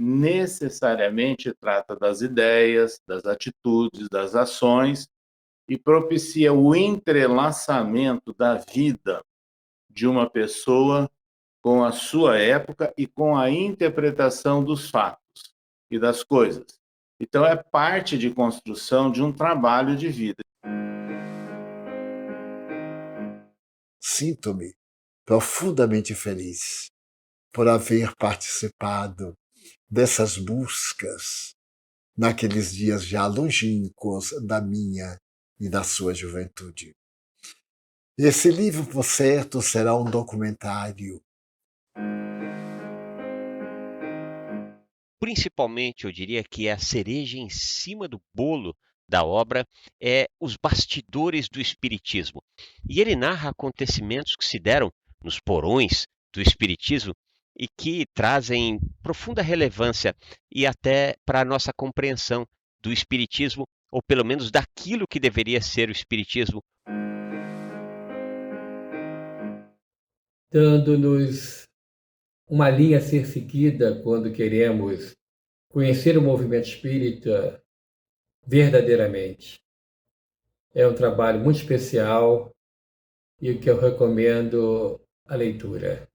necessariamente trata das ideias, das atitudes, das ações e propicia o entrelaçamento da vida de uma pessoa com a sua época e com a interpretação dos fatos e das coisas. Então, é parte de construção de um trabalho de vida. Sinto-me profundamente feliz por haver participado dessas buscas naqueles dias já longínquos da minha e da sua juventude. Esse livro, por certo, será um documentário. Principalmente, eu diria que a cereja em cima do bolo da obra é os bastidores do espiritismo. E ele narra acontecimentos que se deram nos porões do espiritismo e que trazem profunda relevância e até para a nossa compreensão do espiritismo, ou pelo menos daquilo que deveria ser o espiritismo. Dando-nos uma linha a ser seguida quando queremos conhecer o movimento espírita verdadeiramente. É um trabalho muito especial e que eu recomendo a leitura.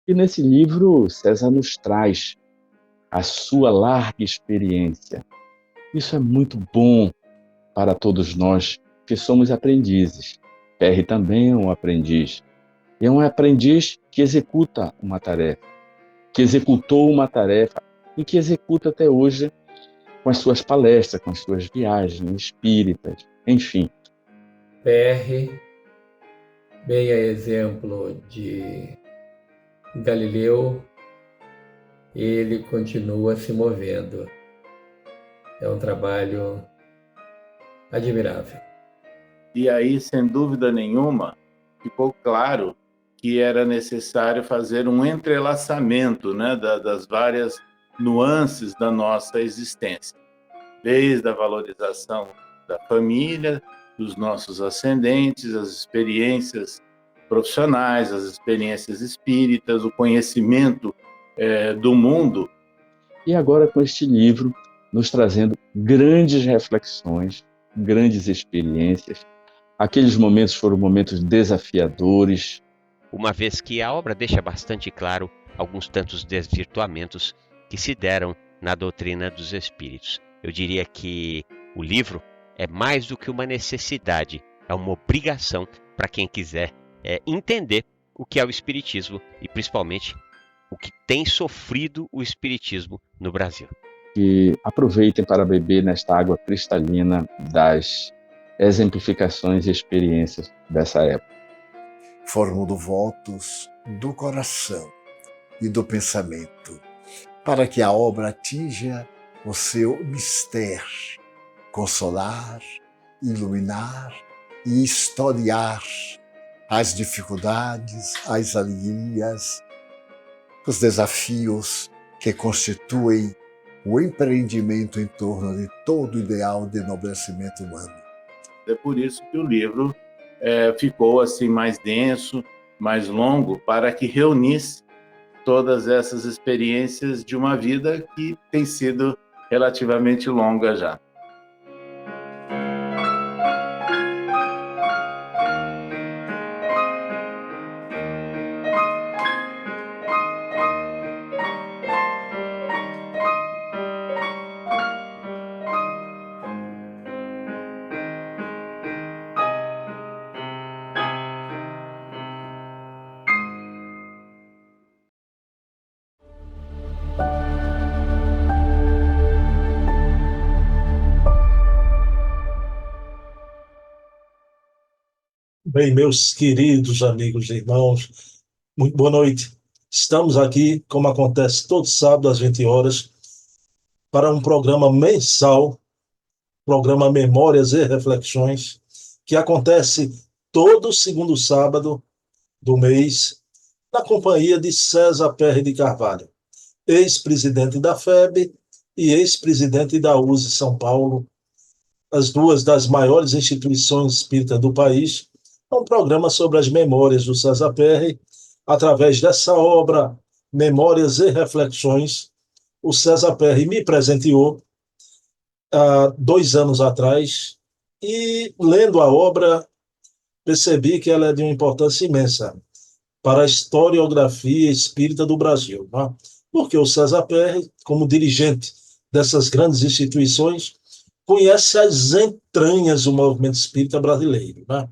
E nesse livro, César nos traz a sua larga experiência. Isso é muito bom para todos nós que somos aprendizes. Perry também é um aprendiz. E é um aprendiz que executa uma tarefa, que executou uma tarefa e que executa até hoje com as suas palestras, com as suas viagens espíritas, enfim. Perry, bem a exemplo de Galileu, ele continua se movendo. É um trabalho admirável. E aí, sem dúvida nenhuma, ficou claro que era necessário fazer um entrelaçamento, né, das várias nuances da nossa existência, desde a valorização da família, dos nossos ascendentes, as experiências profissionais, as experiências espíritas, o conhecimento do mundo. E agora com este livro, nos trazendo grandes reflexões, grandes experiências. Aqueles momentos foram momentos desafiadores. Uma vez que a obra deixa bastante claro alguns tantos desvirtuamentos que se deram na doutrina dos espíritos. Eu diria que o livro é mais do que uma necessidade, é uma obrigação para quem quiser entender o que é o espiritismo e principalmente o que tem sofrido o espiritismo no Brasil. E aproveitem para beber nesta água cristalina das exemplificações e experiências dessa época. Formulo votos do coração e do pensamento para que a obra atinja o seu mistério, consolar, iluminar e historiar as dificuldades, as alegrias, os desafios que constituem o empreendimento em torno de todo o ideal de enobrecimento humano. É por isso que o livro ficou assim mais denso, mais longo, para que reunisse todas essas experiências de uma vida que tem sido relativamente longa já. Bem, meus queridos amigos e irmãos, muito boa noite. Estamos aqui, como acontece todo sábado às 20 horas, para um programa mensal, programa Memórias e Reflexões, que acontece todo segundo sábado do mês, na companhia de César Perry de Carvalho, ex-presidente da FEB e ex-presidente da USE São Paulo, as duas das maiores instituições espíritas do país. É um programa sobre as memórias do César Perry através dessa obra, Memórias e Reflexões, o César Perry me presenteou há 2 anos atrás, e lendo a obra, percebi que ela é de uma importância imensa para a historiografia espírita do Brasil, né? Porque o César Perry, como dirigente dessas grandes instituições, conhece as entranhas do movimento espírita brasileiro, né?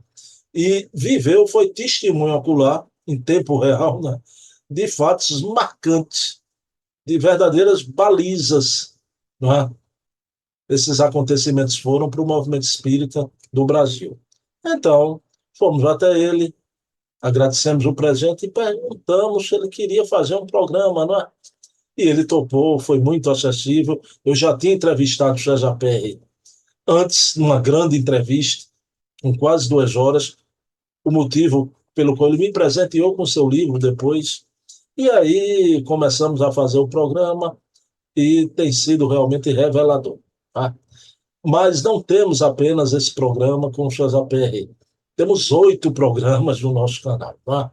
E viveu, foi testemunho ocular, em tempo real, né, de fatos marcantes, de verdadeiras balizas, né? Esses acontecimentos foram para o movimento espírita do Brasil. Então, fomos até ele, agradecemos o presente e perguntamos se ele queria fazer um programa, não é? E ele topou, foi muito acessível. Eu já tinha entrevistado o César Perry antes, numa grande entrevista, com quase 2 horas, o motivo pelo qual ele me presenteou com seu livro depois. E aí começamos a fazer o programa e tem sido realmente revelador. Tá? Mas não temos apenas esse programa com o César Perry. Temos 8 programas no nosso canal. Tá?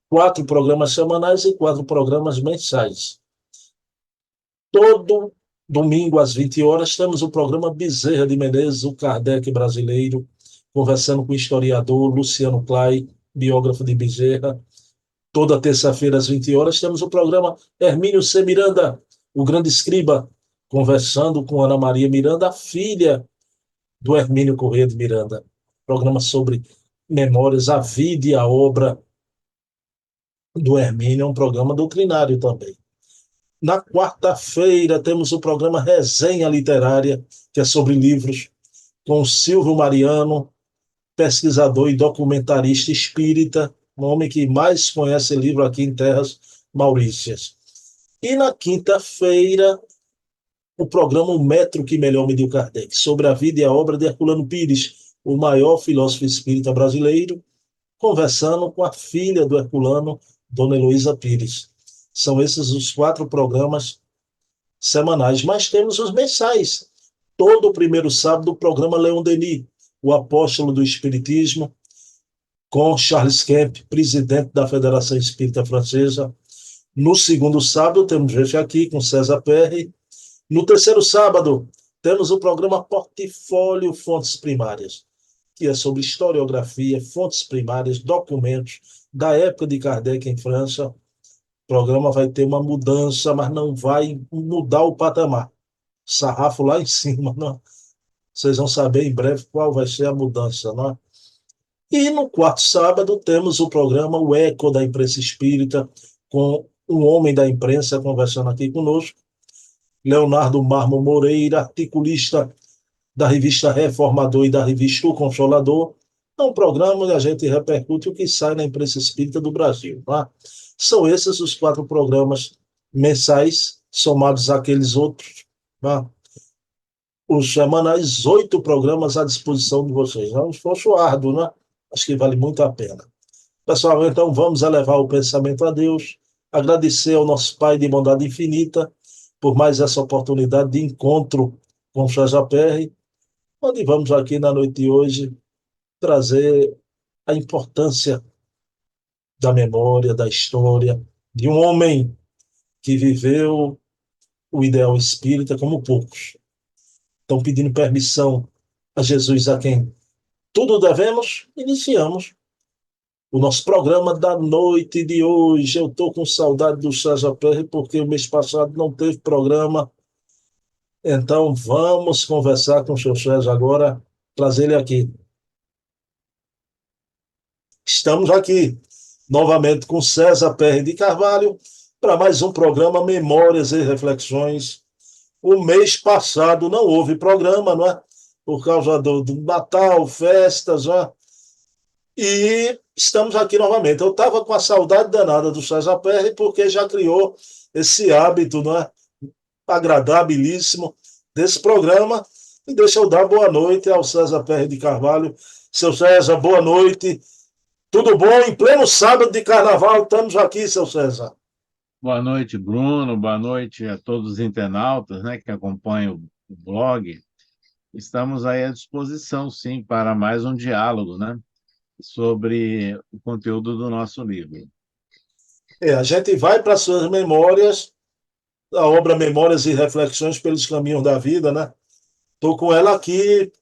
4 programas semanais e 4 programas mensais. Todo domingo às 20 horas temos o programa Bezerra de Menezes, o Kardec brasileiro, conversando com o historiador Luciano Clay, biógrafo de Bezerra. Toda terça-feira às 20 horas temos o programa Hermínio C. Miranda, o grande escriba, conversando com Ana Maria Miranda, a filha do Hermínio Corrêa de Miranda. Programa sobre memórias, a vida e a obra do Hermínio, é um programa doutrinário também. Na quarta-feira temos o programa Resenha Literária, que é sobre livros, com Silvio Mariano, pesquisador e documentarista espírita, um homem que mais conhece livro aqui em Terras Maurícias. E na quinta-feira, o programa O Metro que Melhor Mediu Kardec, sobre a vida e a obra de Herculano Pires, o maior filósofo espírita brasileiro, conversando com a filha do Herculano, Dona Heloísa Pires. São esses os 4 programas semanais, mas temos os mensais. Todo o primeiro sábado, o programa Leon Denis, o apóstolo do Espiritismo, com Charles Kemp, presidente da Federação Espírita Francesa. No segundo sábado, temos este aqui, com César Perry. No terceiro sábado, temos o programa Portfólio Fontes Primárias, que é sobre historiografia, fontes primárias, documentos da época de Kardec em França. O programa vai ter uma mudança, mas não vai mudar o patamar. Sarrafo lá em cima, não? Vocês vão saber em breve qual vai ser a mudança, não é? E no quarto sábado temos o programa O Eco da Imprensa Espírita, com um homem da imprensa conversando aqui conosco, Leonardo Marmo Moreira, articulista da revista Reformador e da revista O Consolador. É um programa onde a gente repercute o que sai na imprensa espírita do Brasil. Tá? São esses os 4 programas mensais, somados àqueles outros. Tá? Os semanais, 8 programas à disposição de vocês. É um esforço árduo, né? Acho que vale muito a pena. Pessoal, então vamos elevar o pensamento a Deus, agradecer ao nosso Pai de bondade infinita por mais essa oportunidade de encontro com o César Perry, onde vamos aqui na noite de hoje trazer a importância da memória, da história, de um homem que viveu o ideal espírita como poucos. Estão pedindo permissão a Jesus, a quem tudo devemos, iniciamos o nosso programa da noite de hoje. Eu estou com saudade do César Perry, porque o mês passado não teve programa. Então, vamos conversar com o seu César agora, trazer ele aqui. Estamos aqui, novamente, com César Perry de Carvalho, para mais um programa Memórias e Reflexões. O mês passado não houve programa, não é? Por causa do Natal, festas, não é? E estamos aqui novamente. Eu estava com a saudade danada do César Perry, porque já criou esse hábito, não é? Agradabilíssimo desse programa. E deixa eu dar boa noite ao César Perry de Carvalho. Seu César, boa noite. Tudo bom? Em pleno sábado de carnaval, estamos aqui, seu César. Boa noite, Bruno. Boa noite a todos os internautas, né, que acompanham o blog. Estamos aí à disposição, sim, para mais um diálogo, né, sobre o conteúdo do nosso livro. A gente vai para suas memórias, a obra Memórias e Reflexões pelos Caminhos da Vida, né? Estou com ela aqui,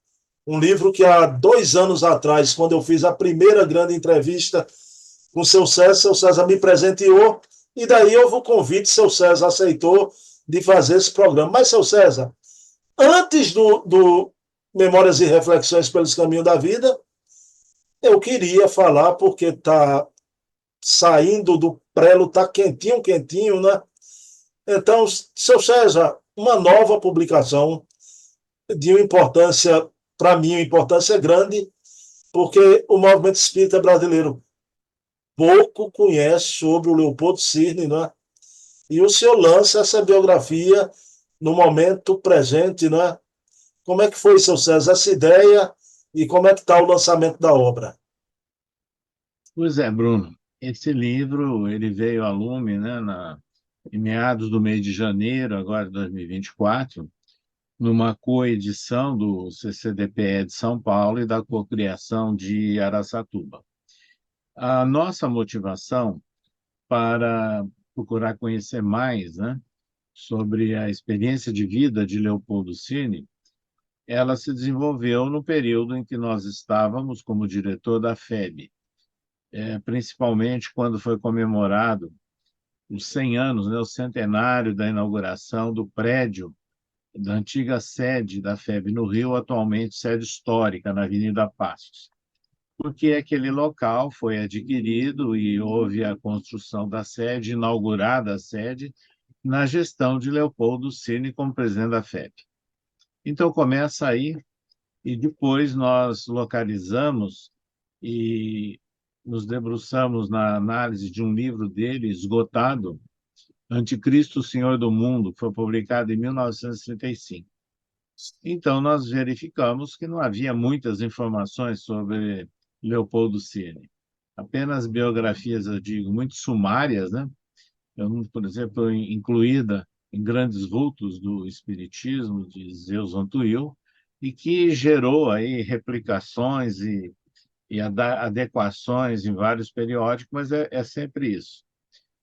um livro que há 2 anos atrás, quando eu fiz a primeira grande entrevista com o seu César me presenteou, e daí houve o convite, seu César aceitou de fazer esse programa. Mas, seu César, antes do Memórias e Reflexões pelos Caminhos da Vida, eu queria falar, porque está saindo do prelo, está quentinho, quentinho, né? Então, seu César, uma nova publicação de uma importância, para mim, uma importância grande, porque o movimento espírita brasileiro pouco conhece sobre o Leopoldo Cirne, né? E o senhor lança essa biografia no momento presente, né? Como é que foi, seu César, essa ideia e como é que está o lançamento da obra? Pois é, Bruno. Esse livro ele veio a lume, né, em meados do mês de janeiro, agora de 2024, numa coedição do CCDPE de São Paulo e da Cocriação de Araçatuba. A nossa motivação para procurar conhecer mais, né, sobre a experiência de vida de Leopoldo Cirne, ela se desenvolveu no período em que nós estávamos como diretor da FEB, principalmente quando foi comemorado os 100 anos, né, o centenário da inauguração do prédio da antiga sede da FEB no Rio, atualmente sede histórica, na Avenida Passos. Porque aquele local foi adquirido e houve a construção da sede, inaugurada a sede, na gestão de Leopoldo Cirne como presidente da FEB. Então, começa aí, e depois nós localizamos e nos debruçamos na análise de um livro dele, esgotado, Anticristo, Senhor do Mundo, que foi publicado em 1935. Então, nós verificamos que não havia muitas informações sobre Leopoldo Cirne. Apenas biografias, eu digo, muito sumárias, né? Por exemplo, incluída em Grandes Vultos do Espiritismo, de Zeus Antuil, e que gerou aí replicações e adequações em vários periódicos, mas é sempre isso.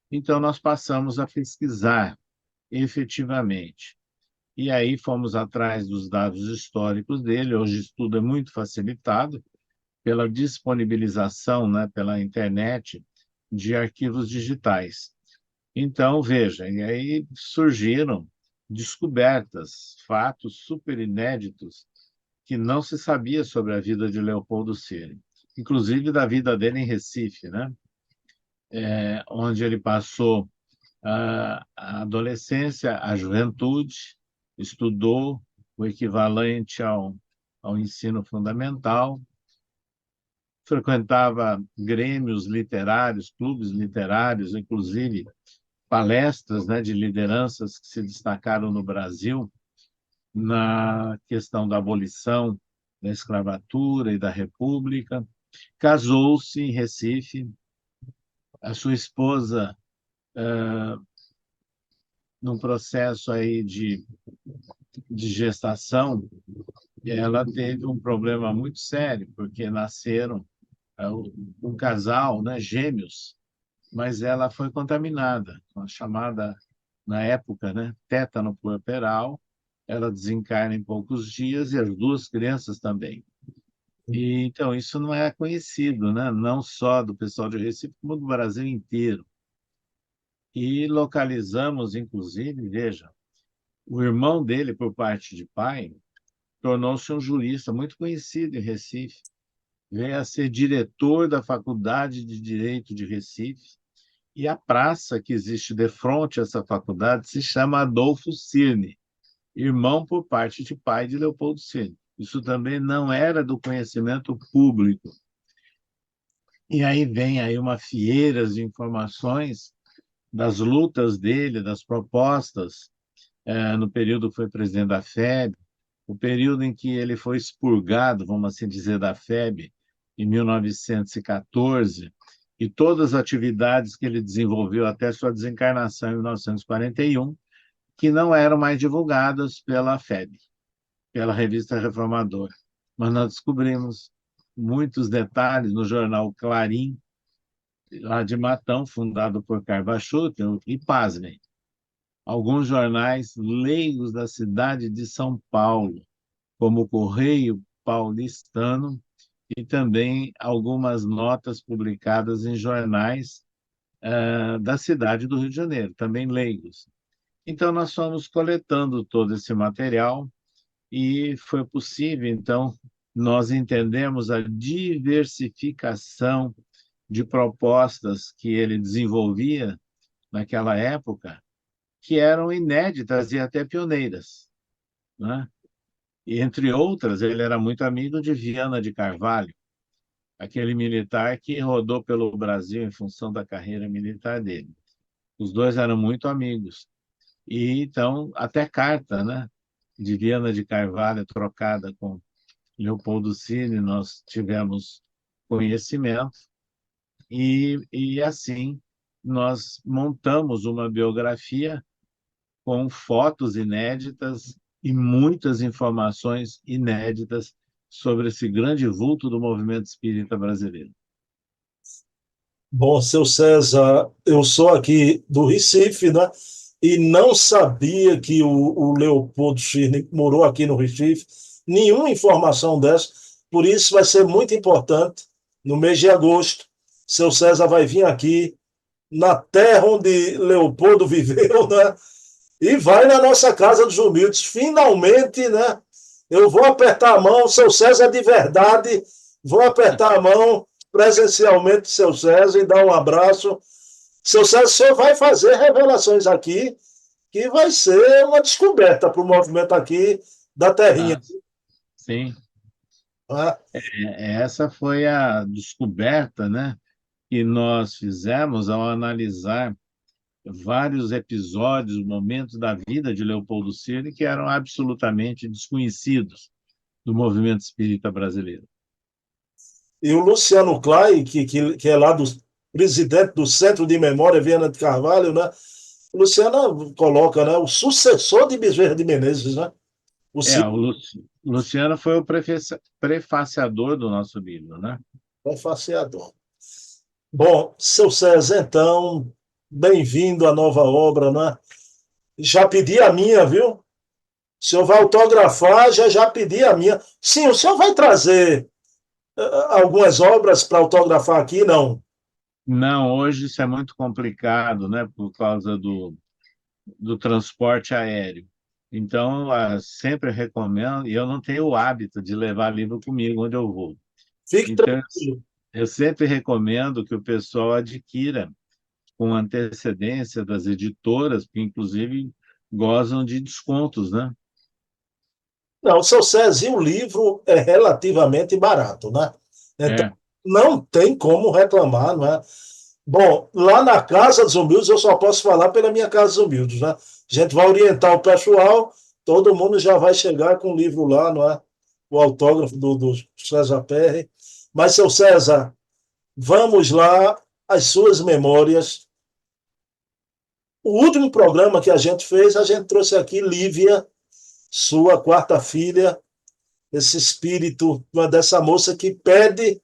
Então, nós passamos a pesquisar efetivamente. E aí fomos atrás dos dados históricos dele. Hoje o estudo é muito facilitado pela disponibilização, né, pela internet, de arquivos digitais. Então, veja, e aí surgiram descobertas, fatos super inéditos que não se sabia sobre a vida de Leopoldo Cirne, inclusive da vida dele em Recife, né? Onde ele passou a adolescência, a juventude, estudou o equivalente ao ensino fundamental, frequentava grêmios literários, clubes literários, inclusive palestras, né, de lideranças que se destacaram no Brasil na questão da abolição da escravatura e da República. Casou-se em Recife. A sua esposa, num processo aí de gestação, ela teve um problema muito sério, porque nasceram um casal, né, gêmeos, mas ela foi contaminada com a chamada, na época, né, tétano puerperal. Ela desencarna em poucos dias e as duas crianças também. E, então, isso não é conhecido, né? Não só do pessoal de Recife, como do Brasil inteiro. E localizamos, inclusive, veja, o irmão dele, por parte de pai, tornou-se um jurista muito conhecido em Recife, veio a ser diretor da Faculdade de Direito de Recife, e a praça que existe de frente a essa faculdade se chama Adolfo Cirne, irmão por parte de pai de Leopoldo Cirne. Isso também não era do conhecimento público. E aí vem aí uma fieira de informações das lutas dele, das propostas, no período que foi presidente da FEB, o período em que ele foi expurgado, vamos assim dizer, da FEB, em 1914, e todas as atividades que ele desenvolveu até sua desencarnação em 1941, que não eram mais divulgadas pela FEB, pela Revista Reformador. Mas nós descobrimos muitos detalhes no jornal Clarim, lá de Matão, fundado por Carvachoto, e pasmem, alguns jornais leigos da cidade de São Paulo, como o Correio Paulistano, e também algumas notas publicadas em jornais da cidade do Rio de Janeiro, também leigos. Então, nós fomos coletando todo esse material e foi possível, então, nós entendemos a diversificação de propostas que ele desenvolvia naquela época, que eram inéditas e até pioneiras, né? E, entre outras, ele era muito amigo de Viana de Carvalho, aquele militar que rodou pelo Brasil em função da carreira militar dele. Os dois eram muito amigos. E, então, até carta, né, de Viana de Carvalho trocada com Leopoldo Cine, nós tivemos conhecimento. E assim, nós montamos uma biografia com fotos inéditas e muitas informações inéditas sobre esse grande vulto do movimento espírita brasileiro. Bom, seu César, eu sou aqui do Recife, né? E não sabia que o Leopoldo Schirner morou aqui no Recife. Nenhuma informação dessa. Por isso vai ser muito importante, no mês de agosto, seu César vai vir aqui, na terra onde Leopoldo viveu, né? E vai na nossa Casa dos Humildes. Finalmente, né? Eu vou apertar a mão, seu César de verdade, vou apertar a mão presencialmente, seu César, e dar um abraço. Seu César, o senhor vai fazer revelações aqui, que vai ser uma descoberta para o movimento aqui da Terrinha. Sim. Né? Essa foi a descoberta, né, que nós fizemos ao analisar vários episódios, momentos da vida de Leopoldo Cirne que eram absolutamente desconhecidos do movimento espírita brasileiro. E o Luciano Clay, que é lá do presidente do Centro de Memória Viana de Carvalho, né? O Luciano coloca, né, o sucessor de Bezerra de Menezes, né? O Luciano foi o prefaciador do nosso livro, né? Prefaciador. Bom, seu César, então, bem-vindo à nova obra, né? Já pedi a minha, viu? O senhor vai autografar, já pedi a minha. Sim, o senhor vai trazer algumas obras para autografar aqui, não? Não, hoje isso é muito complicado, né, por causa do transporte aéreo. Então, sempre recomendo, e eu não tenho o hábito de levar livro comigo onde eu vou. Fique Então, tranquilo. eu sempre recomendo que o pessoal adquira com antecedência das editoras, que inclusive gozam de descontos, né? Não, seu César, e o livro é relativamente barato, né? Então, É, não tem como reclamar, não é? Bom, lá na Casa dos Humildes, eu só posso falar pela minha Casa dos Humildes, né? A gente vai orientar o pessoal, todo mundo já vai chegar com o livro lá, não é? O autógrafo do César Perry. Mas, seu César, vamos lá, as suas memórias. O último programa que a gente fez, a gente trouxe aqui Lívia, sua quarta filha, esse espírito dessa moça que pede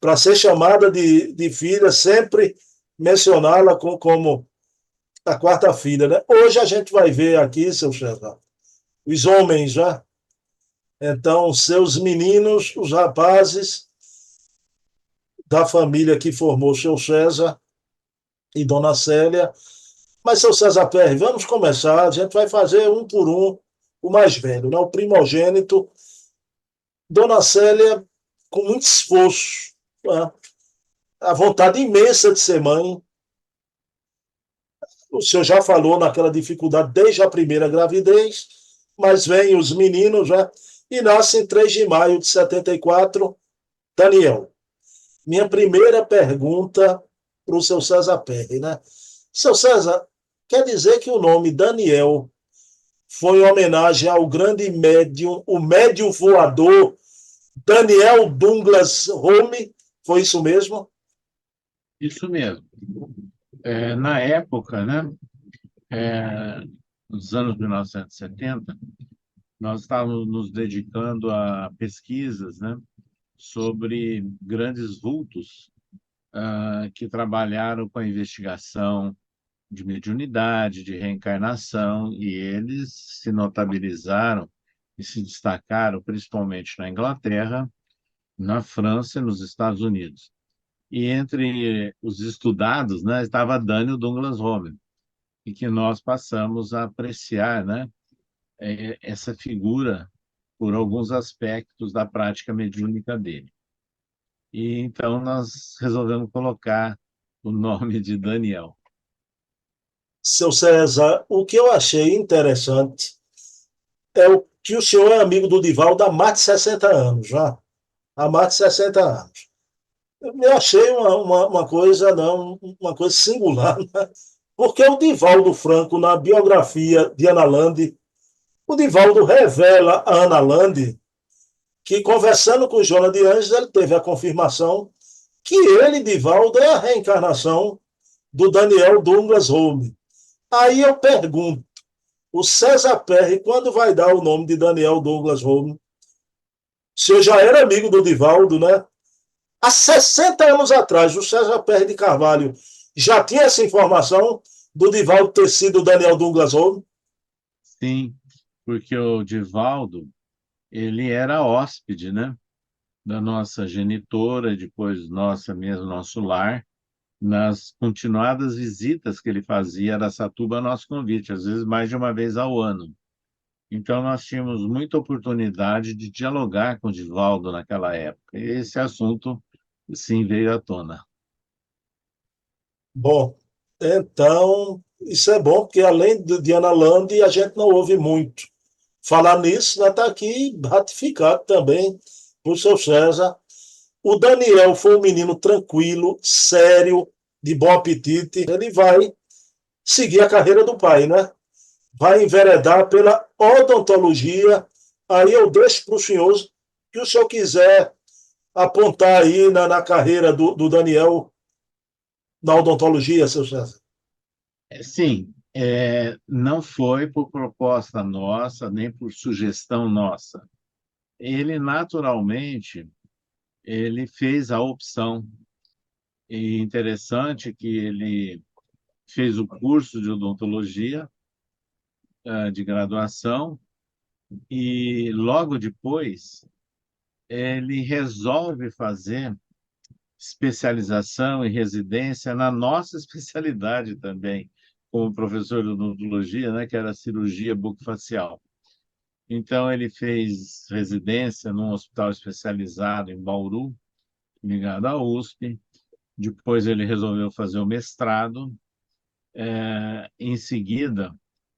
para ser chamada de filha, sempre mencioná-la como a quarta filha. Né? Hoje a gente vai ver aqui, seu César, os homens já. Então, seus meninos, os rapazes da família que formou seu César e Dona Célia. Mas, seu César Perry, vamos começar. A gente vai fazer um por um o mais velho, né? O primogênito. Dona Célia, com muito esforço, né? A vontade imensa de ser mãe. O senhor já falou naquela dificuldade desde a primeira gravidez, mas vem os meninos, né? E nasce em 3 de maio de 74, Daniel. Minha primeira pergunta para o seu César Perry, né? Seu César, quer dizer que o nome Daniel foi em homenagem ao grande médium, o médium voador Daniel Douglas Home? Foi isso mesmo? isso mesmo. Na época, né, nos anos 1970, nós estávamos nos dedicando a pesquisas, né, sobre grandes vultos que trabalharam com a investigação de mediunidade, de reencarnação, e eles se notabilizaram e se destacaram principalmente na Inglaterra, na França e nos Estados Unidos. E entre os estudados, né, estava Daniel Douglas Home, e que nós passamos a apreciar, né, essa figura por alguns aspectos da prática mediúnica dele. E então nós resolvemos colocar o nome de Daniel. Seu César, o que eu achei interessante é que o senhor é amigo do Divaldo há mais de 60 anos, já. Há mais de 60 anos. Eu achei uma coisa, não, uma coisa singular, né? Porque o Divaldo Franco, na biografia de Ana Lande, o Divaldo revela a Ana Lande que, conversando com Joana de Anjos, ele teve a confirmação que ele, Divaldo, é a reencarnação do Daniel Douglas Home. Aí eu pergunto, o César Perry, quando vai dar o nome de Daniel Douglas Home? Se eu já era amigo do Divaldo, né? Há 60 anos atrás, o César Perry de Carvalho já tinha essa informação do Divaldo ter sido o Daniel Douglas Home? Sim, porque o Divaldo, ele era hóspede, né, da nossa genitora, depois nosso lar, nas continuadas visitas que ele fazia a Araçatuba a nosso convite, às vezes mais de uma vez ao ano. Então, nós tínhamos muita oportunidade de dialogar com o Divaldo naquela época. E esse assunto, sim, veio à tona. Bom, então, isso é bom, porque além de Ana Lande, a gente não ouve muito. Falar nisso, nós está aqui ratificado também por seu César. O Daniel foi um menino tranquilo, sério, de bom apetite. Ele vai seguir a carreira do pai, né? Vai enveredar pela odontologia. Aí eu deixo para o senhor, que o senhor quiser apontar aí na carreira do Daniel na odontologia, seu César. Sim, não foi por proposta nossa, nem por sugestão nossa. Ele, naturalmente, ele fez a opção. E interessante que ele fez o curso de odontologia, de graduação, e logo depois ele resolve fazer especialização e residência na nossa especialidade também, como professor de odontologia, né, que era cirurgia bucofacial. Então, ele fez residência num hospital especializado em Bauru, ligado à USP. Depois, ele resolveu fazer o mestrado. Em seguida,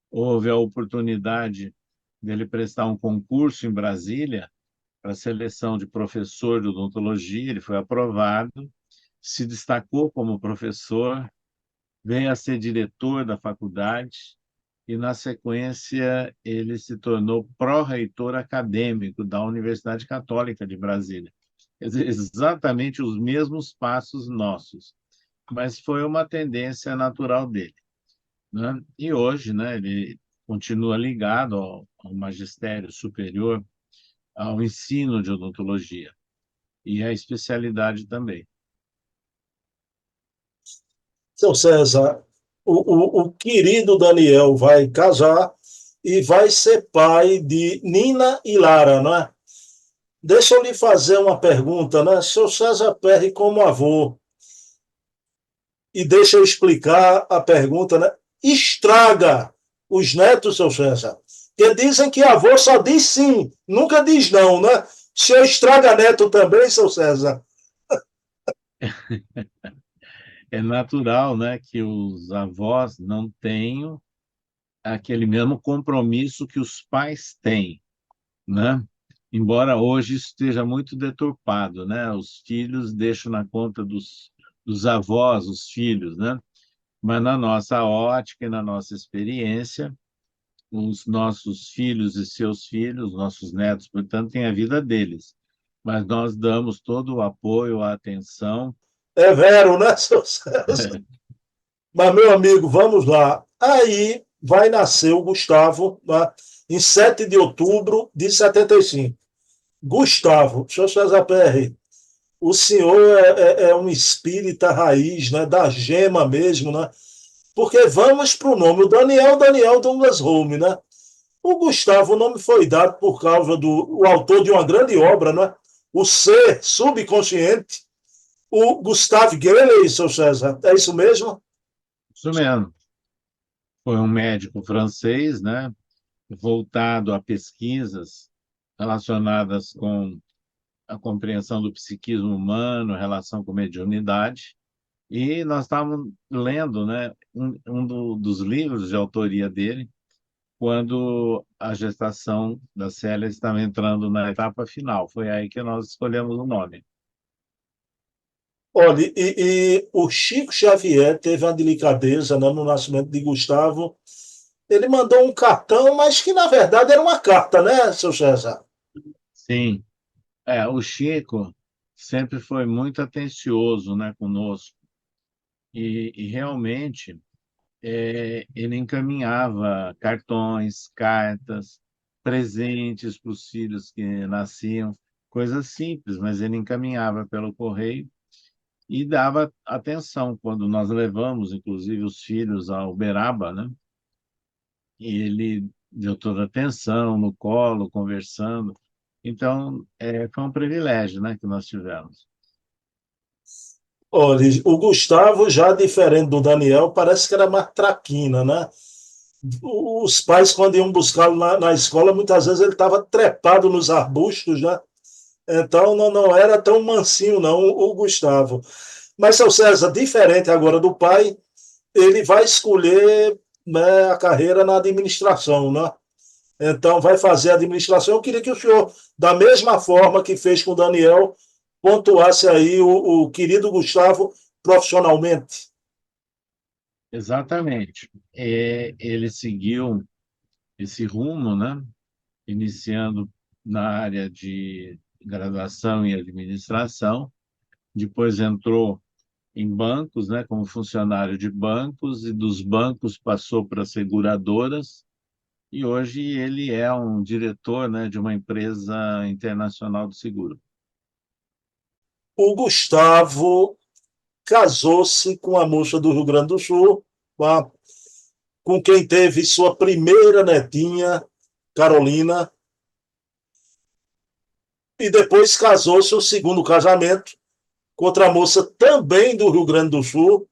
houve a oportunidade dele prestar um concurso em Brasília para seleção de professor de odontologia. Ele foi aprovado, se destacou como professor, veio a ser diretor da faculdade e, na sequência, ele se tornou pró-reitor acadêmico da Universidade Católica de Brasília. Quer dizer, exatamente os mesmos passos nossos, mas foi uma tendência natural dele, né? E hoje, né, ele continua ligado ao magistério superior, ao ensino de odontologia e à especialidade também. Seu César, o querido Daniel vai casar e vai ser pai de Nina e Lara, não é? Deixa eu lhe fazer uma pergunta, né? Seu César Perry como avô, e deixa eu explicar a pergunta, né? Estraga os netos, seu César? Porque dizem que avô só diz sim, nunca diz não, né? O senhor estraga neto também, seu César? É natural, né, que os avós não tenham aquele mesmo compromisso que os pais têm, né? Embora hoje isso esteja muito deturpado, né? Os filhos deixam na conta dos avós, os filhos, né? Mas na nossa ótica e na nossa experiência, os nossos filhos e seus filhos, nossos netos, portanto, têm a vida deles. Mas nós damos todo o apoio, a atenção. É vero, né, seu César? Mas, meu amigo, vamos lá. Aí vai nascer o Gustavo, né, em 7 de outubro de 75. Gustavo, seu César Perry, O senhor é um espírita raiz, né? Da gema mesmo, né? Porque vamos para o nome, o Daniel Douglas Home, né? O Gustavo, o nome foi dado por causa do o autor de uma grande obra, né? O Ser Subconsciente, o Gustave Gelley, seu César. É isso mesmo? Isso mesmo. Foi um médico francês, né, voltado a pesquisas relacionadas com a compreensão do psiquismo humano, relação com mediunidade. E nós estávamos lendo, né, dos livros de autoria dele, quando a gestação da Célia estava entrando na etapa final. Foi aí que nós escolhemos o nome. Olha, e o Chico Xavier teve uma delicadeza, né, no nascimento de Gustavo. Ele mandou um cartão, mas que na verdade era uma carta, né, seu César? Sim, o Chico sempre foi muito atencioso, né, conosco. E realmente ele encaminhava cartões, cartas, presentes para os filhos que nasciam, coisas simples, mas ele encaminhava pelo correio e dava atenção quando nós levamos, inclusive, os filhos a Uberaba, né? E ele deu toda a atenção no colo, conversando. Então, foi um privilégio, né, que nós tivemos. Olha, o Gustavo, já diferente do Daniel, parece que era mais traquina, né? Os pais, quando iam buscá-lo na escola, muitas vezes ele estava trepado nos arbustos, né? Então não era tão mansinho, não, o Gustavo. Mas, seu César, diferente agora do pai, ele vai escolher, né, a carreira na administração, né? Então, vai fazer a administração. Eu queria que o senhor, da mesma forma que fez com o Daniel, pontuasse aí o querido Gustavo profissionalmente. Exatamente. Ele seguiu esse rumo, né? Iniciando na área de graduação em administração, depois entrou em bancos, né, como funcionário de bancos, e dos bancos passou para seguradoras, e hoje ele é um diretor, né, de uma empresa internacional de seguro. O Gustavo casou-se com a moça do Rio Grande do Sul, com quem teve sua primeira netinha, Carolina, e depois casou-se o segundo casamento com outra moça também do Rio Grande do Sul,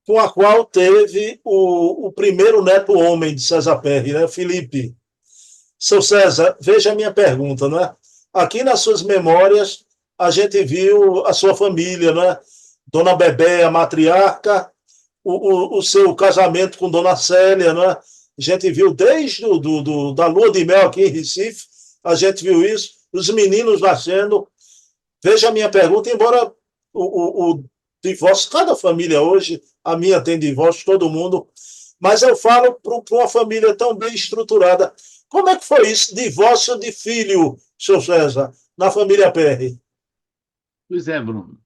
com a qual teve o primeiro neto homem de César Perry, né, Felipe. Seu César, veja a minha pergunta, né? Aqui nas suas memórias, a gente viu a sua família, né? Dona Bebé, a matriarca, o seu casamento com Dona Célia, né? A gente viu desde da lua de mel aqui em Recife, a gente viu isso, os meninos nascendo. Veja a minha pergunta, embora o divórcio, cada família hoje, a minha tem divórcio, todo mundo, mas eu falo para uma família tão bem estruturada. Como é que foi isso? Divórcio de filho, seu César, na família Perry. Pois é, Bruno,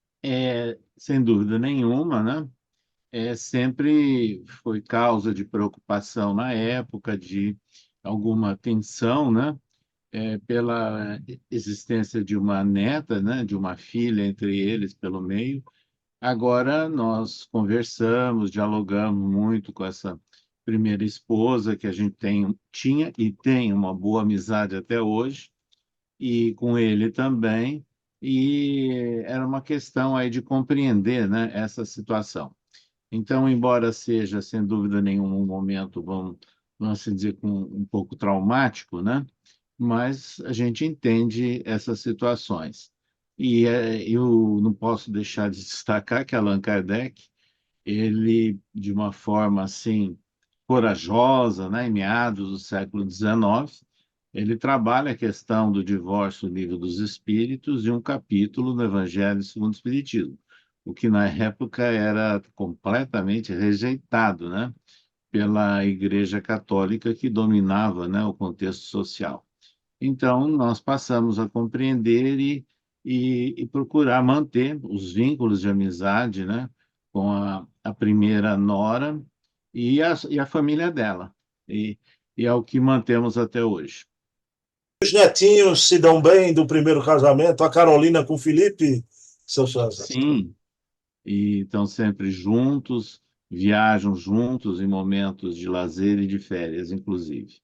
sem dúvida nenhuma, né? Sempre foi causa de preocupação na época, de alguma tensão, né? Pela existência de uma neta, né? De uma filha entre eles pelo meio. Agora nós conversamos, dialogamos muito com essa primeira esposa, que a gente tinha e tem uma boa amizade até hoje, e com ele também, e era uma questão aí de compreender, né, essa situação. Então, embora seja, sem dúvida nenhuma, um momento, vamos assim dizer, um pouco traumático, né? Mas a gente entende essas situações. E eu não posso deixar de destacar que Allan Kardec, ele, de uma forma assim, corajosa, né, em meados do século XIX, ele trabalha a questão do divórcio no livro dos Espíritos e um capítulo no Evangelho segundo o Espiritismo, o que na época era completamente rejeitado, né, pela Igreja Católica que dominava, né, o contexto social. Então, nós passamos a compreender e procurar manter os vínculos de amizade, né, com a primeira nora e a família dela. E é o que mantemos até hoje. Os netinhos se dão bem do primeiro casamento, a Carolina com o Felipe, seu César? Sim, e estão sempre juntos, viajam juntos em momentos de lazer e de férias, inclusive.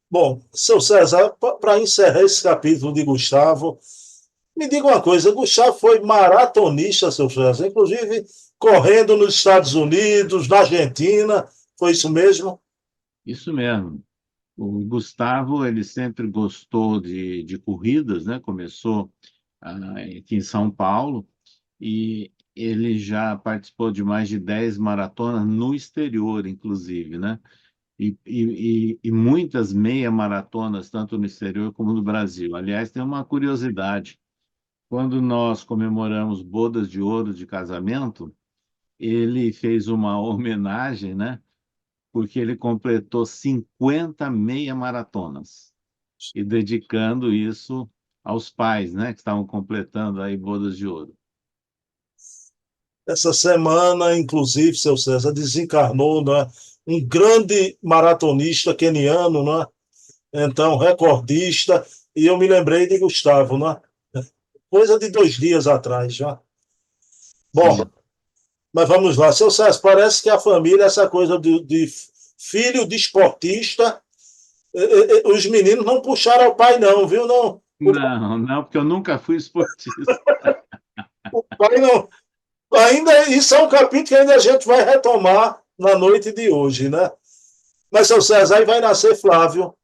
Bom, seu César, para encerrar esse capítulo de Gustavo, me diga uma coisa, Gustavo foi maratonista, seu César, inclusive correndo nos Estados Unidos, na Argentina, foi isso mesmo? Isso mesmo. O Gustavo, ele sempre gostou de corridas, né? Começou aqui em São Paulo e ele já participou de mais de 10 maratonas no exterior, inclusive, né? E muitas meia maratonas, tanto no exterior como no Brasil. Aliás, tem uma curiosidade. Quando nós comemoramos bodas de ouro de casamento, ele fez uma homenagem, né? Porque ele completou 50 meia maratonas e dedicando isso aos pais, né? Que estavam completando aí bodas de ouro. Essa semana, inclusive, seu César, desencarnou, né, um grande maratonista queniano, né, então recordista, e eu me lembrei de Gustavo, né, coisa de 2 dias atrás já. Bom, Sim. mas vamos lá. Seu César, parece que a família, essa coisa de filho de esportista, os meninos não puxaram o pai, não, viu? Não, Não, não, porque eu nunca fui esportista. o pai não. Ainda, isso é um capítulo que ainda a gente vai retomar na noite de hoje, né? Mas, seu César, aí vai nascer Flávio,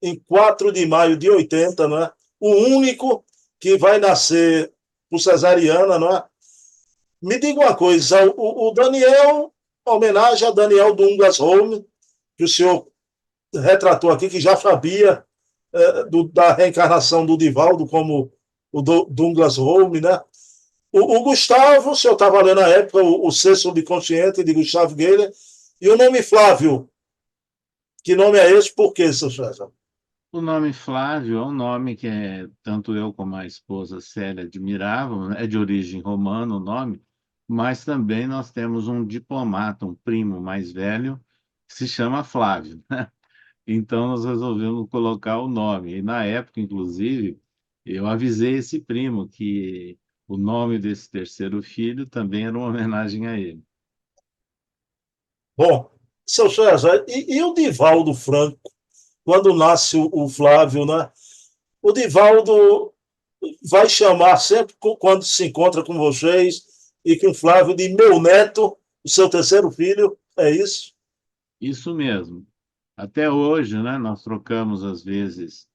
em 4 de maio de 80, não é? O único que vai nascer por cesariana, não é? Me diga uma coisa, o Daniel, homenagem a Daniel Douglas Home, que o senhor retratou aqui, que já sabia da reencarnação do Divaldo como o Douglas Home, né? O Gustavo, o senhor estava lendo na época, o Ser Subconsciente de Gustavo Geiler, e o nome Flávio, que nome é esse? Por quê, seu César? O nome Flávio é um nome que tanto eu como a esposa Célia admiravam, né? É de origem romana o nome, mas também nós temos um diplomata, um primo mais velho, que se chama Flávio. Então nós resolvemos colocar o nome. E na época, inclusive, eu avisei esse primo que o nome desse terceiro filho também era uma homenagem a ele. Bom, seu César, e o Divaldo Franco, quando nasce o Flávio, né? O Divaldo vai chamar sempre quando se encontra com vocês e com o Flávio de meu neto, o seu terceiro filho, é isso? Isso mesmo. Até hoje, né, nós trocamos às vezes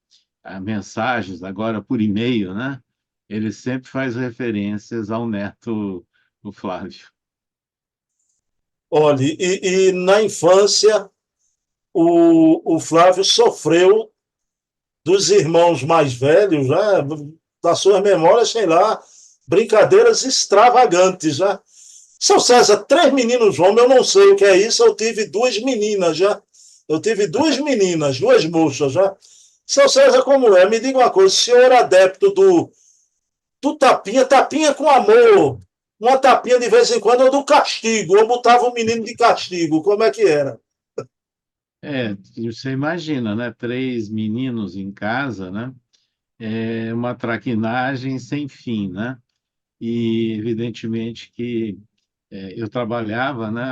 mensagens, agora por e-mail, né? Ele sempre faz referências ao neto do Flávio. Olha, e na infância, o Flávio sofreu dos irmãos mais velhos, né? Das suas memórias, sei lá, brincadeiras extravagantes, né? São César, 3 meninos homens, eu não sei o que é isso, eu tive 2 meninas já. Eu tive 2 meninas, 2 moças já. São César, como é? Me diga uma coisa, o senhor era adepto do tapinha, tapinha com amor, uma tapinha de vez em quando, ou do castigo, ou botava o menino de castigo, como é que era? Você imagina, né? 3 meninos em casa, né? É uma traquinagem sem fim, né? E evidentemente que eu trabalhava, né,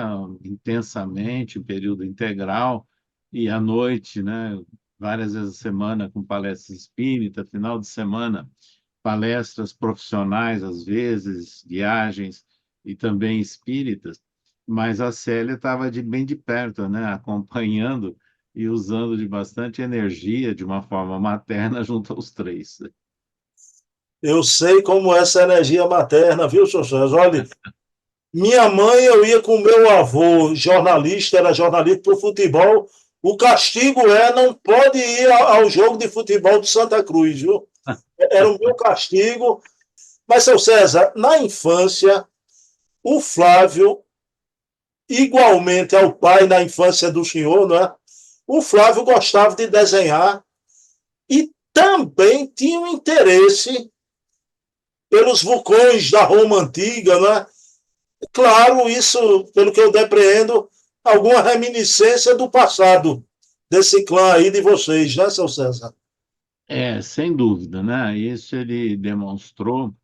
intensamente, em período integral, e à noite, né, várias vezes a semana com palestras espírita, final de semana, palestras profissionais, às vezes, viagens e também espíritas, mas a Célia estava bem de perto, né, acompanhando e usando de bastante energia, de uma forma materna, junto aos três. Eu sei como é essa energia materna, viu, seu César? Olha, minha mãe, eu ia com meu avô, jornalista, era jornalista para o futebol. O castigo não pode ir ao jogo de futebol de Santa Cruz, viu? Era o meu castigo. Mas, seu César, na infância, o Flávio, igualmente ao pai na infância do senhor, não é? O Flávio gostava de desenhar e também tinha um interesse pelos vulcões da Roma Antiga, não é? Claro, isso, pelo que eu depreendo, alguma reminiscência do passado desse clã aí de vocês, né, seu César? Sem dúvida, né? Isso ele demonstrou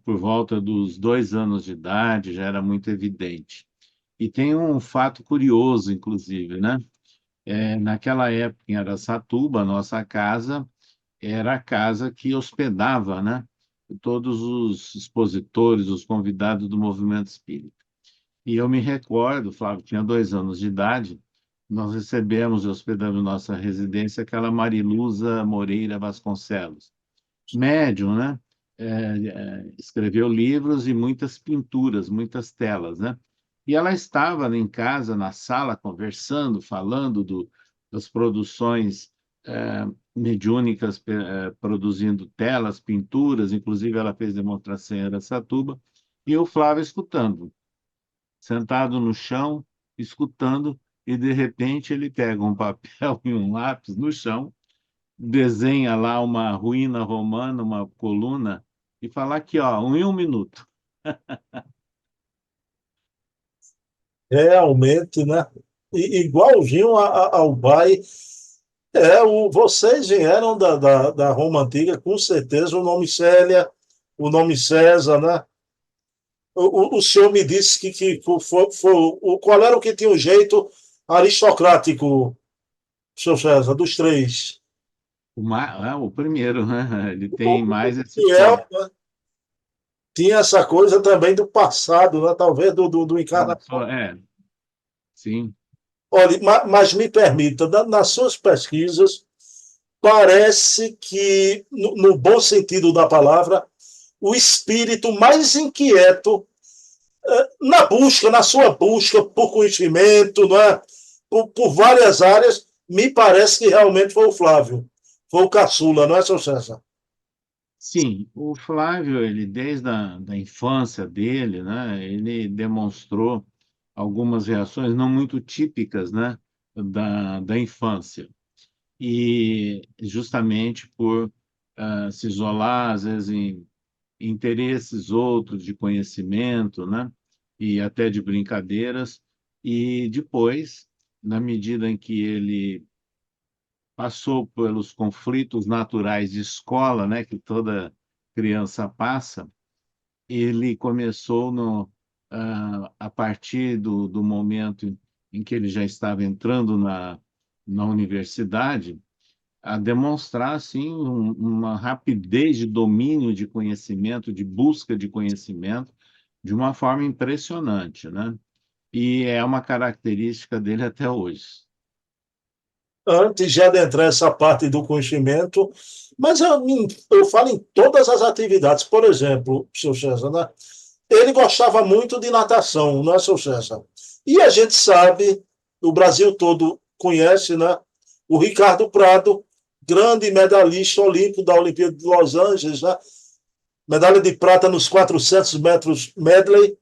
por volta dos 2 anos de idade, já era muito evidente. E tem um fato curioso, inclusive, né? Naquela época, em Araçatuba, a nossa casa era a casa que hospedava, né? Todos os expositores, os convidados do movimento espírita. E eu me recordo, Flávio, tinha 2 anos de idade, nós recebemos e hospedamos em nossa residência aquela Mariluza Moreira Vasconcelos, médium, né? Escreveu livros e muitas pinturas, muitas telas, né? E ela estava em casa, na sala, conversando, falando das produções mediúnicas, produzindo telas, pinturas, inclusive ela fez demonstração em Araçatuba, e o Flávio escutando, sentado no chão, escutando, e de repente ele pega um papel e um lápis no chão, desenha lá uma ruína romana, uma coluna, e fala aqui, ó, em 1 minuto. Realmente, né? Igualzinho ao Bai. Vocês vieram da Roma Antiga, com certeza, o nome Célia, o nome César, né? O senhor me disse que qual era o que tinha o jeito aristocrático, senhor César, dos três? O primeiro, né? Ele tem O mais esse Fiel, foco. né, tinha essa coisa também do passado, né? Talvez do encarnação. Sim. Olha, mas me permita, nas suas pesquisas, parece que, no bom sentido da palavra, o espírito mais inquieto na sua busca por conhecimento, né, por várias áreas, me parece que realmente foi o Flávio, foi o caçula, não é, seu César? Sim, o Flávio, ele desde a da infância dele, né, ele demonstrou algumas reações não muito típicas, né, da infância. E justamente por se isolar, às vezes, em interesses outros de conhecimento, né, e até de brincadeiras. E depois, na medida em que ele passou pelos conflitos naturais de escola, né, que toda criança passa, ele começou a partir do momento em que ele já estava entrando na universidade, a demonstrar assim uma rapidez de domínio de conhecimento, de busca de conhecimento, de uma forma impressionante, né? E é uma característica dele até hoje. Antes de adentrar essa parte do conhecimento, mas eu falo em todas as atividades. Por exemplo, seu César, né? Ele gostava muito de natação, não é, seu César? E a gente sabe, o Brasil todo conhece, né? O Ricardo Prado, grande medalhista olímpico da Olimpíada de Los Angeles, né? Medalha de prata nos 400 metros medley.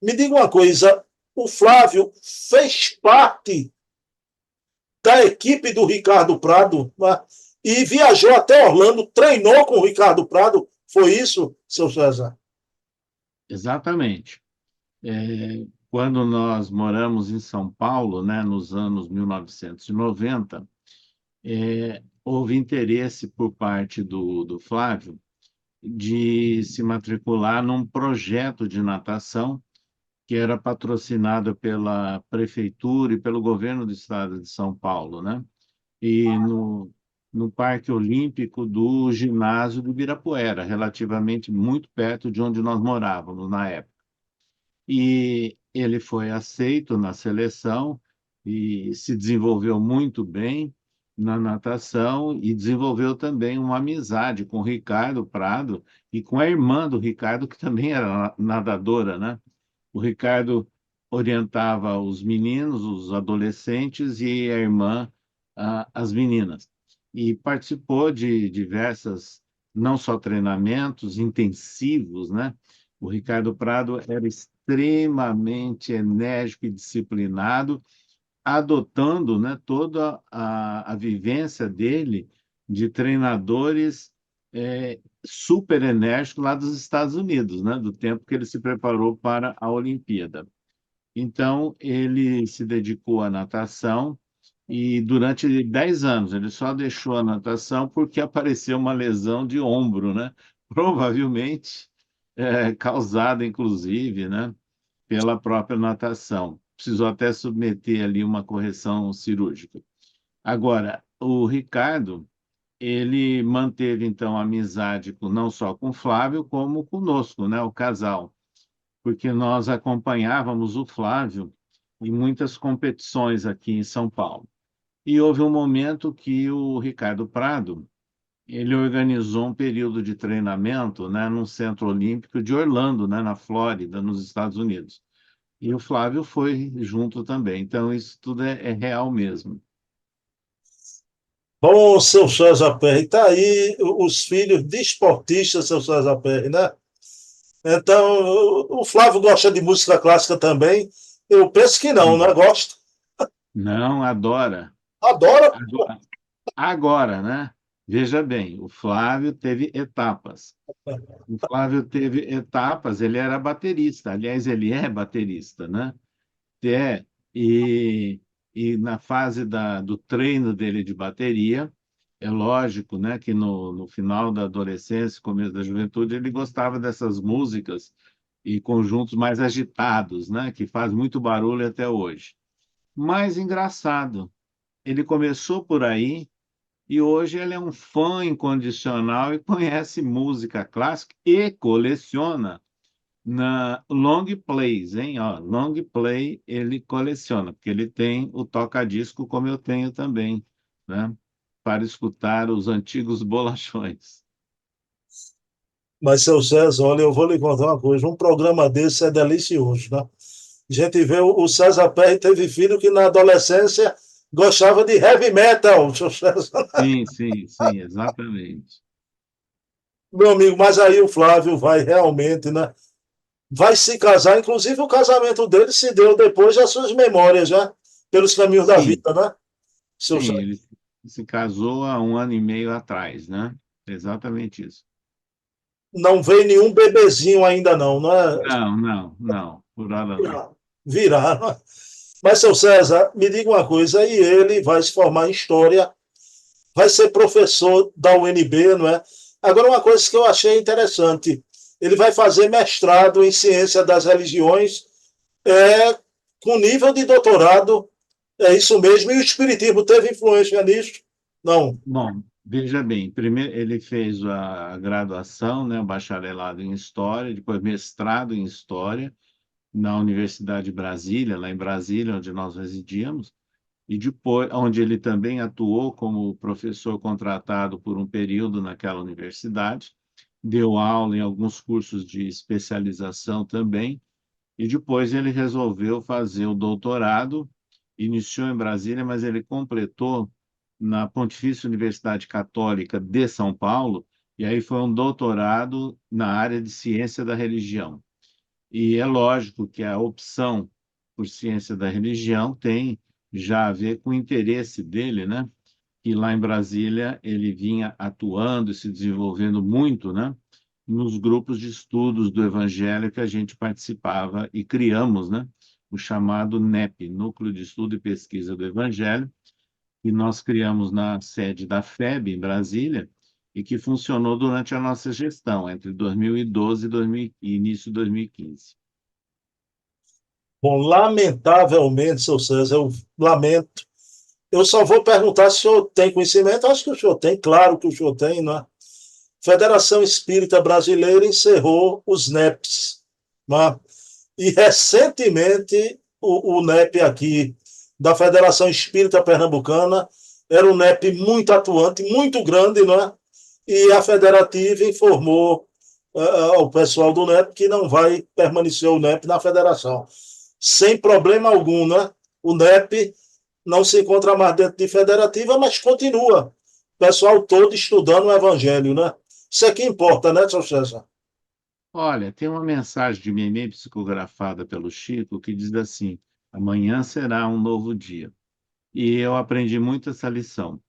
Me diga uma coisa, o Flávio fez parte da equipe do Ricardo Prado, né? E viajou até Orlando, treinou com o Ricardo Prado. Foi isso, seu César? Exatamente. Quando nós moramos em São Paulo, né, nos anos 1990, houve interesse por parte do Flávio de se matricular num projeto de natação que era patrocinado pela prefeitura e pelo governo do estado de São Paulo, né? E no Parque Olímpico do ginásio do Ibirapuera, relativamente muito perto de onde nós morávamos na época. E ele foi aceito na seleção e se desenvolveu muito bem na natação e desenvolveu também uma amizade com o Ricardo Prado e com a irmã do Ricardo, que também era nadadora, né? O Ricardo orientava os meninos, os adolescentes, e a irmã, as meninas. E participou de diversas, não só treinamentos intensivos, né? O Ricardo Prado era extremamente enérgico e disciplinado, adotando, né, toda a vivência dele de treinadores super enérgicos lá dos Estados Unidos, né, do tempo que ele se preparou para a Olimpíada. Então, ele se dedicou à natação e durante 10 anos ele só deixou a natação porque apareceu uma lesão de ombro, né? Provavelmente causada, inclusive, né, pela própria natação. Precisou até submeter ali uma correção cirúrgica. Agora, o Ricardo, ele manteve, então, amizade não só com o Flávio, como conosco, né, o casal, porque nós acompanhávamos o Flávio em muitas competições aqui em São Paulo. E houve um momento que o Ricardo Prado, ele organizou um período de treinamento, né, no Centro Olímpico de Orlando, né, na Flórida, nos Estados Unidos. E o Flávio foi junto também. Então, isso tudo é real mesmo. Bom, seu César Perry, tá aí os filhos de esportistas, seu César Perry, né? Então, o Flávio gosta de música clássica também. Eu penso que não, né? Sim. Gosta. Não, adora. Adora. Agora, agora, né? Veja bem, o Flávio teve etapas. O Flávio teve etapas, ele era baterista. Aliás, ele é baterista, né? É, e, e na fase do treino dele de bateria, é lógico, né, que no final da adolescência, começo da juventude, ele gostava dessas músicas e conjuntos mais agitados, né, que faz muito barulho até hoje. Mas engraçado, ele começou por aí e hoje ele é um fã incondicional e conhece música clássica e coleciona na long plays, hein? Ó, long play ele coleciona, porque ele tem o toca-disco como eu tenho também, né? Para escutar os antigos bolachões. Mas, seu César, olha, eu vou lhe contar uma coisa. Um programa desse é delicioso, né? A gente vê o César Perry teve filho que na adolescência gostava de heavy metal, seu César. Sim, sim, sim, exatamente. Meu amigo, mas aí o Flávio vai realmente, né? Vai se casar, inclusive o casamento dele se deu depois das suas memórias, já, pelos caminhos da Sim, vida, né? Seu sim, César. ele se casou há 1 ano e meio atrás, né? Exatamente isso. Não veio nenhum bebezinho ainda não, não é? Não, não, não, por hora não. Virar, não é? Mas, seu César, me diga uma coisa, e ele vai se formar em História, vai ser professor da UNB, não é? Agora, uma coisa que eu achei interessante, ele vai fazer mestrado em Ciência das Religiões, com nível de doutorado, é isso mesmo, e o Espiritismo teve influência nisso? Não. Bom, veja bem, primeiro ele fez a graduação, né, o bacharelado em História, depois mestrado em História na Universidade de Brasília, lá em Brasília, onde nós residíamos, e depois, onde ele também atuou como professor contratado por um período naquela universidade, deu aula em alguns cursos de especialização também, e depois ele resolveu fazer o doutorado, iniciou em Brasília, mas ele completou na Pontifícia Universidade Católica de São Paulo, e aí foi um doutorado na área de ciência da religião. E é lógico que a opção por ciência da religião tem já a ver com o interesse dele, né? Que lá em Brasília ele vinha atuando e se desenvolvendo muito, né? Nos grupos de estudos do Evangelho que a gente participava e criamos, né? O chamado NEP, Núcleo de Estudo e Pesquisa do Evangelho, que nós criamos na sede da FEB, em Brasília, e que funcionou durante a nossa gestão, entre 2012 e início de 2015. Bom, lamentavelmente, seu César, eu lamento. Eu só vou perguntar se o senhor tem conhecimento. Acho que o senhor tem, claro que o senhor tem, né? Federação Espírita Brasileira encerrou os NEPs, né? E recentemente o NEP aqui da Federação Espírita Pernambucana era um NEP muito atuante, muito grande, né? E a federativa informou ao pessoal do NEP que não vai permanecer o NEP na federação. Sem problema algum, né? O NEP não se encontra mais dentro de federativa, mas continua. O pessoal todo estudando o evangelho, né? Isso é que importa, né, seu César? Olha, tem uma mensagem de Memê psicografada pelo Chico que diz assim: amanhã será um novo dia. E eu aprendi muito essa lição.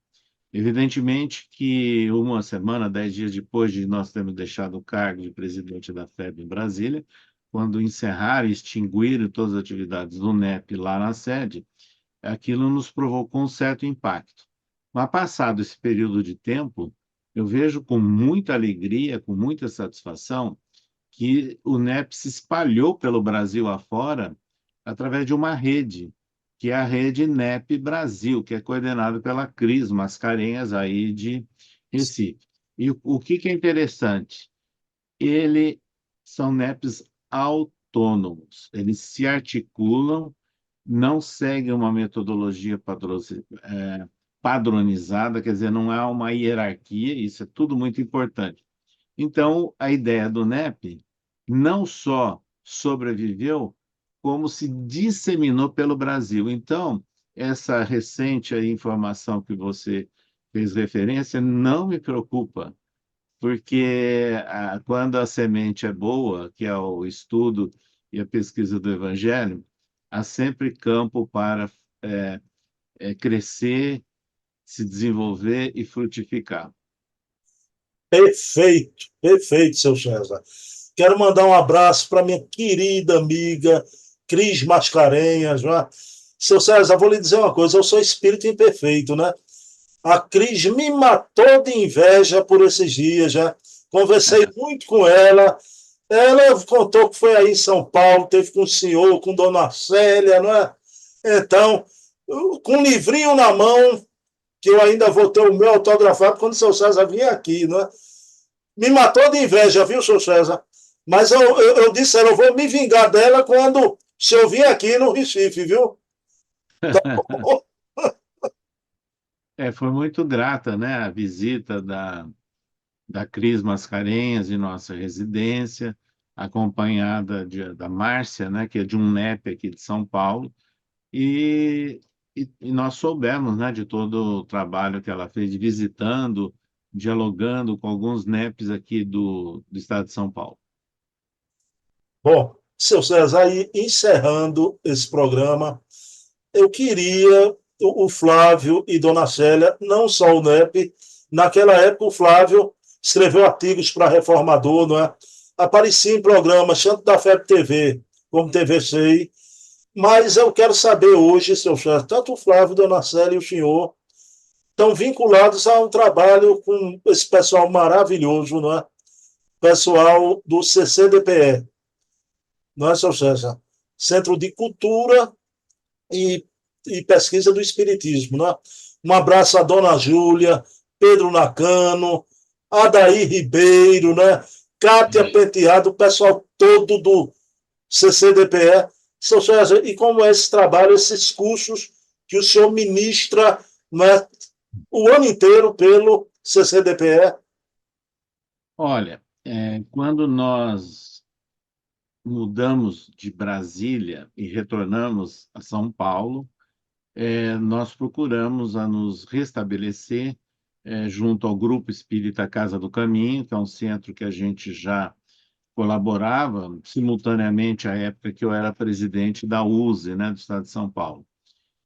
Evidentemente que 1 semana, 10 dias depois de nós termos deixado o cargo de presidente da FEB em Brasília, quando encerrar e extinguir todas as atividades do NEP lá na sede, aquilo nos provocou um certo impacto. Mas passado esse período de tempo, eu vejo com muita alegria, com muita satisfação, que o NEP se espalhou pelo Brasil afora através de uma rede, que é a rede NEP Brasil, que é coordenada pela Cris Mascarenhas, aí de Recife. E o que é interessante? Ele são NEPs autônomos, eles se articulam, não seguem uma metodologia padronizada, quer dizer, não há uma hierarquia, isso é tudo muito importante. Então, a ideia do NEP não só sobreviveu, como se disseminou pelo Brasil. Então, essa recente aí informação que você fez referência não me preocupa, porque quando a semente é boa, que é o estudo e a pesquisa do Evangelho, há sempre campo para crescer, se desenvolver e frutificar. Perfeito, perfeito, seu César. Quero mandar um abraço para minha querida amiga Cris Mascarenhas. Né? Seu César, vou lhe dizer uma coisa: eu sou espírito imperfeito, né? A Cris me matou de inveja por esses dias, já. Conversei muito com ela. Ela contou que foi aí em São Paulo, teve com o senhor, com Dona Célia, não é? Então, com um livrinho na mão, que eu ainda vou ter o meu autografado quando o seu César vir aqui, não é? Me matou de inveja, viu, seu César? Mas eu disse a ela, eu vou me vingar dela quando se eu vir aqui no Recife, viu? Então, Foi muito grata, né, a visita da Cris Mascarenhas em nossa residência, acompanhada da Márcia, né, que é de um NEP aqui de São Paulo, e nós soubemos, né, de todo o trabalho que ela fez, visitando, dialogando com alguns NEPs aqui do estado de São Paulo. bom, seu César, aí encerrando esse programa, eu queria o Flávio e Dona Célia, não só o NEP, naquela época o Flávio escreveu artigos para Reformador, não é? Aparecia em programas tanto da FEB TV como TV SEI, mas eu quero saber hoje, seu chefe, tanto o Flávio, Dona Célia e o senhor estão vinculados a um trabalho com esse pessoal maravilhoso, não é? Pessoal do CCDPE, não é, seu César? Centro de Cultura e, e Pesquisa do Espiritismo, não é? Um abraço a Dona Júlia, Pedro Nakano, Adair Ribeiro, né? Cátia Penteado, o pessoal todo do CCDPE. Seu César, e como é esse trabalho, esses cursos que o senhor ministra, né, o ano inteiro pelo CCDPE? Olha, quando nós mudamos de Brasília e retornamos a São Paulo, nós procuramos a nos restabelecer junto ao Grupo Espírita Casa do Caminho, que é um centro que a gente já colaborava simultaneamente à época que eu era presidente da USE, né, do Estado de São Paulo.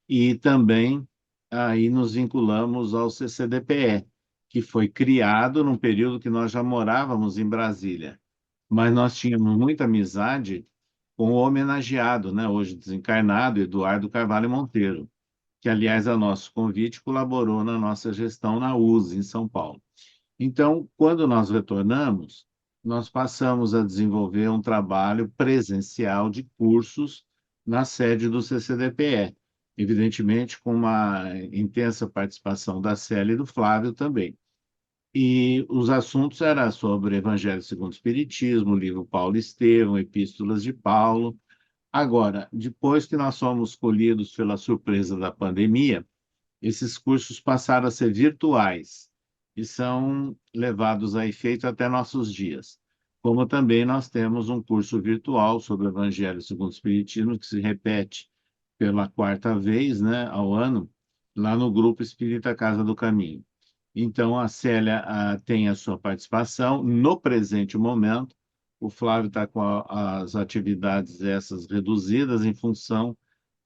E também aí nos vinculamos ao CCDPE, que foi criado num período que nós já morávamos em Brasília, mas nós tínhamos muita amizade com o homenageado, né, hoje desencarnado, Eduardo Carvalho Monteiro, que, aliás, a nosso convite, colaborou na nossa gestão na USE, em São Paulo. Então, quando nós retornamos, nós passamos a desenvolver um trabalho presencial de cursos na sede do CCDPE, evidentemente com uma intensa participação da Célia e do Flávio também. E os assuntos eram sobre Evangelho segundo o Espiritismo, livro Paulo Estevão, Epístolas de Paulo. Agora, depois que nós fomos escolhidos pela surpresa da pandemia, esses cursos passaram a ser virtuais e são levados a efeito até nossos dias. Como também nós temos um curso virtual sobre o Evangelho segundo o Espiritismo, que se repete pela quarta vez, né, ao ano, lá no Grupo Espírita Casa do Caminho. Então, a Célia tem a sua participação. No presente momento, o Flávio está com as atividades essas reduzidas em função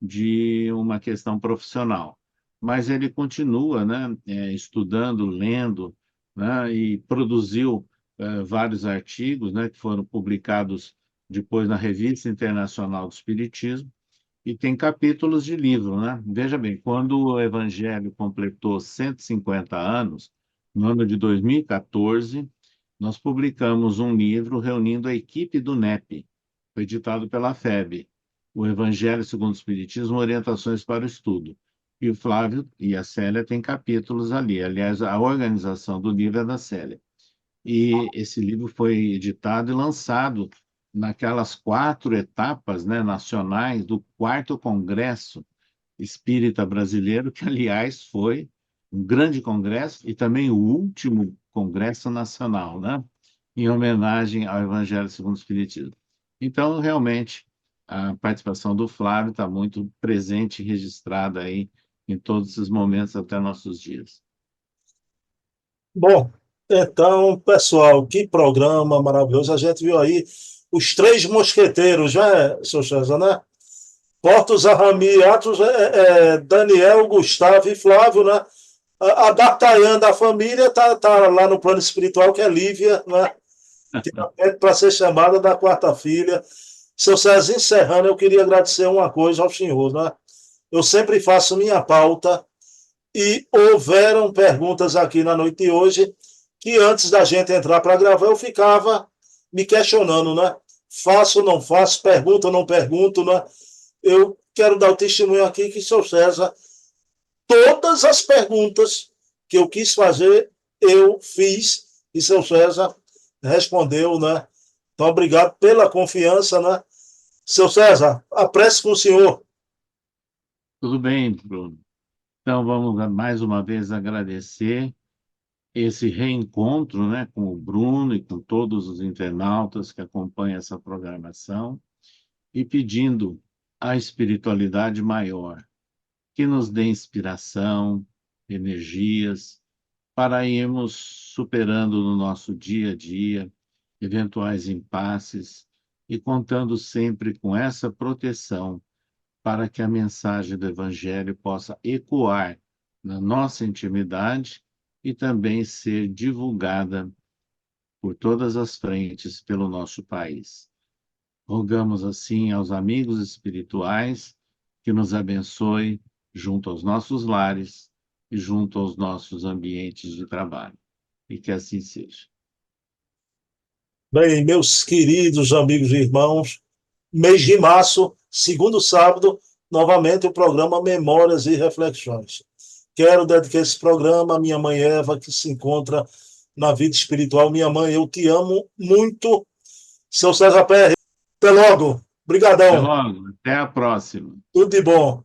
de uma questão profissional. Mas ele continua, né, estudando, lendo, né, e produziu vários artigos, né, que foram publicados depois na Revista Internacional do Espiritismo, e tem capítulos de livro, né? Veja bem, quando o Evangelho completou 150 anos, no ano de 2014, nós publicamos um livro reunindo a equipe do NEP, foi editado pela FEB, o Evangelho segundo o Espiritismo, Orientações para o Estudo. E o Flávio e a Célia têm capítulos ali. Aliás, a organização do livro é da Célia. E esse livro foi editado e lançado naquelas 4 etapas, né, nacionais do 4º Congresso Espírita Brasileiro, que, aliás, foi um grande congresso e também o último Congresso Nacional, né, em homenagem ao Evangelho segundo o Espiritismo. Então, realmente, a participação do Flávio está muito presente e registrada aí em todos esses momentos até nossos dias. Bom, então, pessoal, que programa maravilhoso. A gente viu aí os 3 mosqueteiros, né, seu César, né? Portos, Arrami, Atos, Daniel, Gustavo e Flávio, né? A D'Artagnan da família tá lá no plano espiritual, que é Lívia, né? Para ser chamada da 4ª filha. Seu César, encerrando, eu queria agradecer uma coisa ao senhor, né? Eu sempre faço minha pauta e houveram perguntas aqui na noite de hoje que antes da gente entrar para gravar eu ficava me questionando, né? Faço, não faço, pergunto, não pergunto, né? Eu quero dar o testemunho aqui que seu César, todas as perguntas que eu quis fazer, eu fiz e seu César respondeu, né? Então, obrigado pela confiança, né? Seu César, a prece com o senhor. Tudo bem, Bruno. Então, vamos mais uma vez agradecer esse reencontro, né, com o Bruno e com todos os internautas que acompanham essa programação e pedindo à espiritualidade maior que nos dê inspiração, energias para irmos superando no nosso dia a dia eventuais impasses e contando sempre com essa proteção para que a mensagem do Evangelho possa ecoar na nossa intimidade e também ser divulgada por todas as frentes pelo nosso país. Rogamos assim aos amigos espirituais que nos abençoe junto aos nossos lares e junto aos nossos ambientes de trabalho. E que assim seja. Bem, meus queridos amigos e irmãos, mês de março, segundo sábado, novamente o programa Memórias e Reflexões. Quero dedicar esse programa à minha mãe Eva, que se encontra na vida espiritual. Minha mãe, eu te amo muito. Seu César Pérez, até logo. Até Obrigadão. logo, até a próxima. Tudo de bom.